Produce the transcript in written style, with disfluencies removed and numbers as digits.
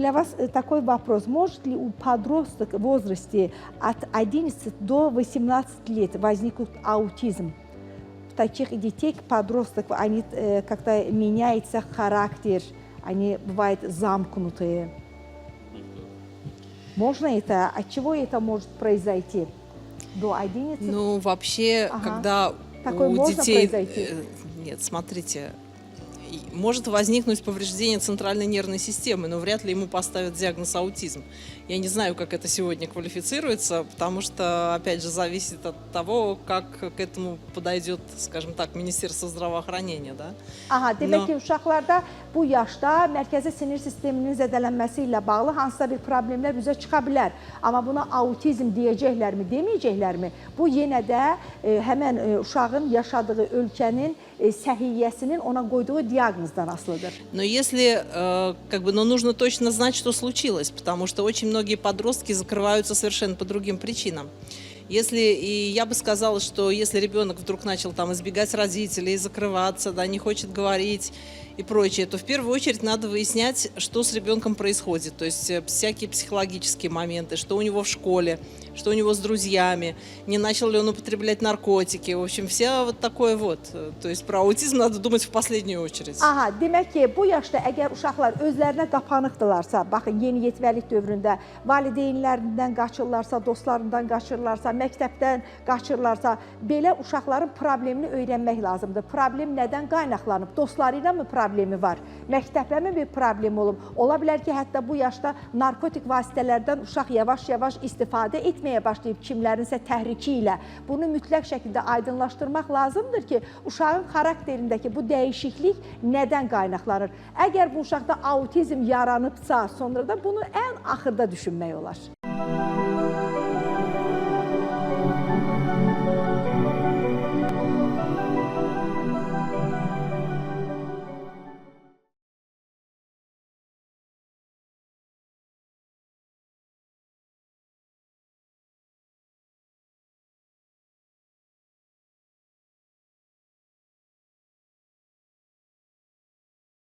Для вас такой вопрос. Может ли у подростка в возрасте от 11 до 18 лет возникнуть аутизм? В таких детей, подростков, они как-то меняется характер, они бывают замкнутые. Можно это? От чего это может произойти? До 11? Ну, вообще, когда Такое у можно детей... произойти? Нет, смотрите, может возникнуть повреждение центральной нервной системы, но вряд ли ему поставят диагноз аутизм. Я не знаю, как это сегодня квалифицируется, потому что, опять же, зависит от того, как к этому подойдет, скажем так, Министерство здравоохранения, да? Aha, demək ki, uşaqlarda bu yaşda mərkəzi sinir sisteminin zədələnməsi ilə bağlı hansısa bir problemlər üzə çıxa bilər. Amma buna autizm deyəcəklərmi, deməyəcəklərmi? Bu yenə də həmən uşağın yaşadığı ölkənin səhiyyəsinin ona qoyduğu diaqnozdan asılıdır. Но если, но нужно точно знать, что случилось, потому что очень многие подростки закрываются совершенно по другим причинам. И я бы сказала, что если ребенок вдруг начал там избегать родителей, закрываться, да, не хочет говорить и прочее, то в первую очередь надо выяснять, что с ребенком происходит. То есть всякие психологические моменты, что у него в школе, что у него с друзьями, не начал ли он употреблять наркотики. В общем, все вот такое вот. То есть про аутизм надо думать в последнюю очередь. Aha, demək ki, bu yaşda əgər uşaqlar özlərinə qapanıqdırlarsa, baxın, yeni yetməlik dövründə valideynlərindən qaçırlarsa, dostlarından qaçırlarsa, məktəbdən qaçırlarsa, belə uşaqların problemini öyrənmək lazımdır. Problem nədən qaynaqlanıb? Dostları ilə mi problemi var? Məktəblə mi bir problem olub? Ola bilər ki, hətta bu yaşda narkotik vasitələrdən uşaq yavaş-yavaş istifadə etməyə başlayıb kimlərinsə təhriki ilə. Bunu mütləq şəkildə aydınlaşdırmaq lazımdır ki, uşağın xarakterindəki bu dəyişiklik nədən qaynaqlanır? Əgər bu uşaqda autizm yaranıbsa, sonra da bunu ən axırda düşünmək olar.